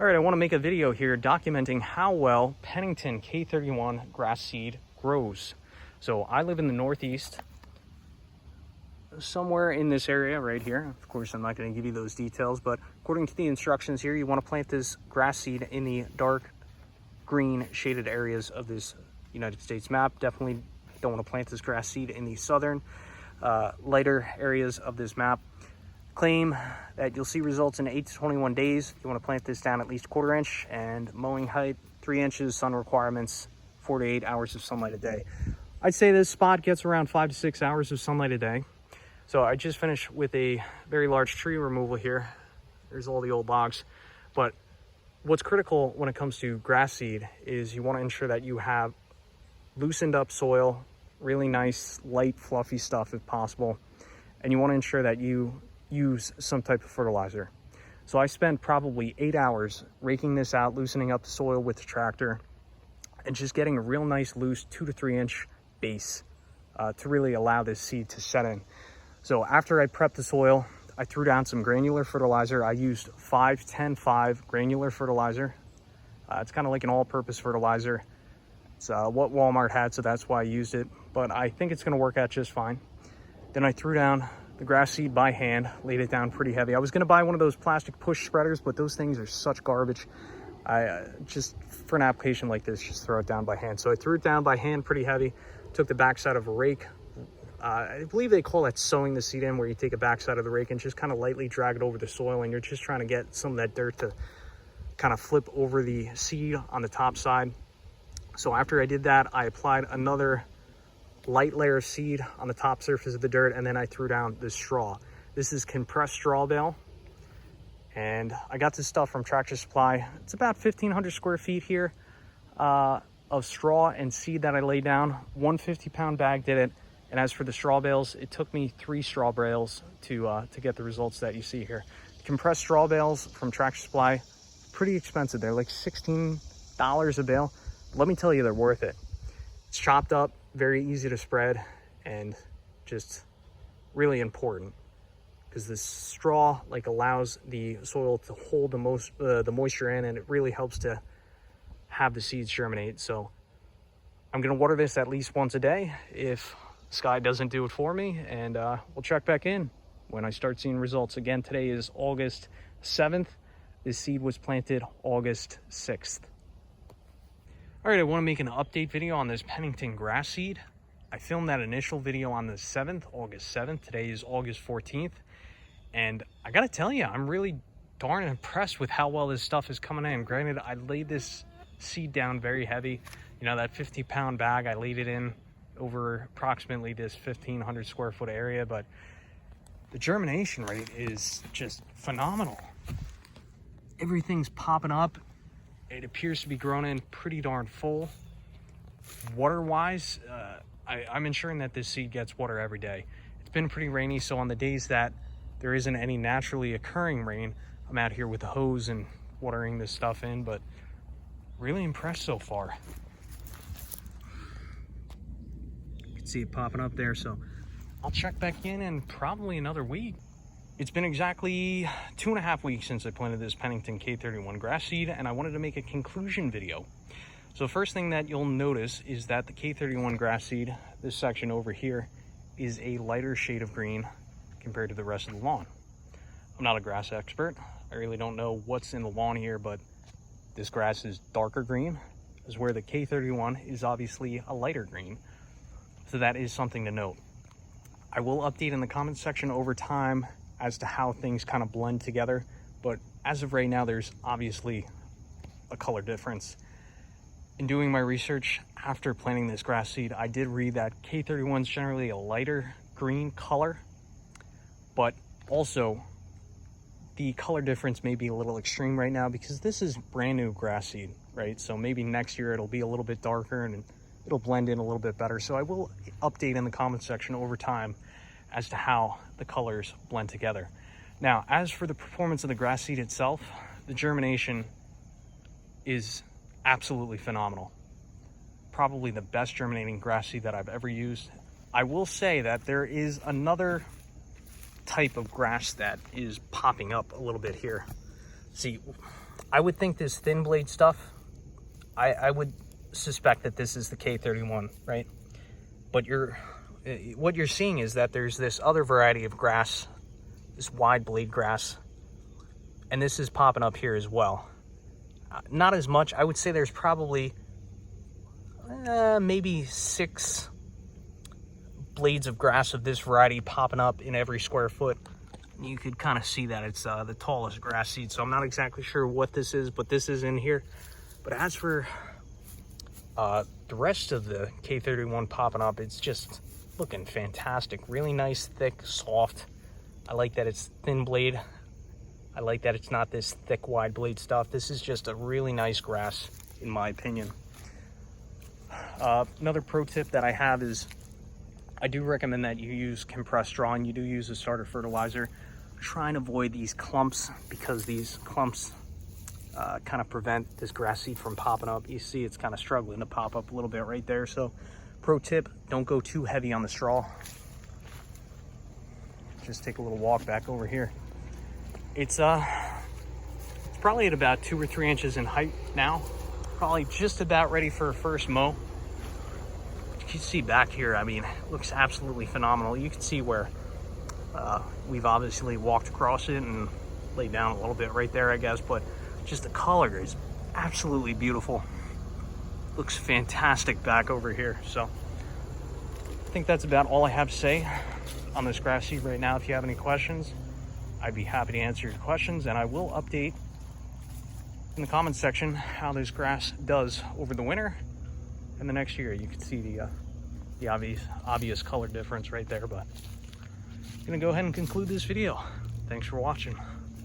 All right, I want to make a video here documenting how well Pennington K31 grass seed grows. So I live in the Northeast, somewhere in this area right here. Of course, I'm not going to give you those details, but according to the instructions here, you want to plant this grass seed in the dark green shaded areas of this United States map. Definitely don't want to plant this grass seed in the southern, lighter areas of this map. Claim that you'll see results in 8 to 21 days. You want to plant this down at least 1/4 inch, and mowing height 3 inches, sun requirements 4 to 8 hours of sunlight a day. I'd say this spot gets around 5 to 6 hours of sunlight a day. So I just finished with a very large tree removal here. There's all the old logs. But what's critical when it comes to grass seed is you want to ensure that you have loosened up soil, really nice, light, fluffy stuff if possible. And you want to ensure that you use some type of fertilizer. So I spent probably 8 hours raking this out, loosening up the soil with the tractor, and just getting a real nice loose 2 to 3 inch base to really allow this seed to set in. So after I prepped the soil, I threw down some granular fertilizer. I used 5-10-5 granular fertilizer. It's kind of like an all-purpose fertilizer. It's what Walmart had, so that's why I used it, but I think it's going to work out just fine. Then I threw down the grass seed by hand, laid it down pretty heavy. I was going to buy one of those plastic push spreaders, but those things are such garbage. I just, for an application like this, just throw it down by hand. So I threw it down by hand pretty heavy, took the backside of a rake. I believe they call that sowing the seed in, where you take a backside of the rake and just kind of lightly drag it over the soil, and you're just trying to get some of that dirt to kind of flip over the seed on the top side. So after I did that, I applied another light layer of seed on the top surface of the dirt, and then I threw down this straw. This is compressed straw bale, and I got this stuff from Tractor Supply. It's about 1,500 square feet here of straw and seed that I laid down. 150-pound bag did it. And as for the straw bales, it took me 3 straw bales to get the results that you see here. Compressed straw bales from Tractor Supply, pretty expensive. They're like $16 a bale. Let me tell you, they're worth it. It's chopped up, very easy to spread, and just really important because this straw allows the soil to hold the moisture in, and it really helps to have the seeds germinate. So I'm going to water this at least once a day if sky doesn't do it for me, and we'll check back in when I start seeing results. Again, today is August 7th. This seed was planted August 6th. All right, I want to make an update video on this Pennington grass seed. I filmed that initial video on the 7th, August 7th. Today is August 14th. And I got to tell you, I'm really darn impressed with how well this stuff is coming in. Granted, I laid this seed down very heavy. You know, that 50-pound bag, I laid it in over approximately this 1,500 square foot area, but the germination rate is just phenomenal. Everything's popping up. It appears to be grown in pretty darn full. Water-wise, I'm ensuring that this seed gets water every day. It's been pretty rainy, so on the days that there isn't any naturally occurring rain, I'm out here with the hose and watering this stuff in, but really impressed so far. You can see it popping up there, so I'll check back in probably another week. It's been exactly 2.5 weeks since I planted this Pennington K31 grass seed, and I wanted to make a conclusion video. So first thing that you'll notice is that the K31 grass seed, this section over here, is a lighter shade of green compared to the rest of the lawn. I'm not a grass expert. I really don't know what's in the lawn here, but this grass is darker green, as where the K31 is obviously a lighter green. So that is something to note. I will update in the comments section over time as to how things kind of blend together, but as of right now, there's obviously a color difference. In doing my research after planting this grass seed, I did read that K31 is generally a lighter green color, but also the color difference may be a little extreme right now because this is brand new grass seed, right? So maybe next year it'll be a little bit darker and it'll blend in a little bit better. So I will update in the comments section over time as to how the colors blend together. Now, as for the performance of the grass seed itself, the germination is absolutely phenomenal. Probably the best germinating grass seed that I've ever used. I will say that there is another type of grass that is popping up a little bit here. See, I would think this thin blade stuff, I would suspect that this is the K31, right? But what you're seeing is that there's this other variety of grass, this wide blade grass, and this is popping up here as well. Not as much. I would say there's probably maybe 6 blades of grass of this variety popping up in every square foot. You could kind of see that it's the tallest grass seed, so I'm not exactly sure what this is, but this is in here. But as for the rest of the K31 popping up, it's just looking fantastic. Really nice, thick, soft. I like that it's thin blade. I like that it's not this thick, wide blade stuff. This is just a really nice grass, in my opinion. Another pro tip that I have is I do recommend that you use compressed straw and you do use a starter fertilizer. Try and avoid these clumps, because these clumps kind of prevent this grass seed from popping up. You see it's kind of struggling to pop up a little bit right there. So pro tip, don't go too heavy on the straw. Just take a little walk back over here. It's probably at about 2 or 3 inches in height now. Probably just about ready for a first mow. You can see back here, I mean, it looks absolutely phenomenal. You can see where we've obviously walked across it and laid down a little bit right there, I guess, but just the color is absolutely beautiful. Looks fantastic back over here. So I think that's about all I have to say on this grass seed right now. If you have any questions, I'd be happy to answer your questions, and I will update in the comments section how this grass does over the winter and the next year. You can see the obvious color difference right there. But I'm gonna go ahead and conclude this video. Thanks for watching.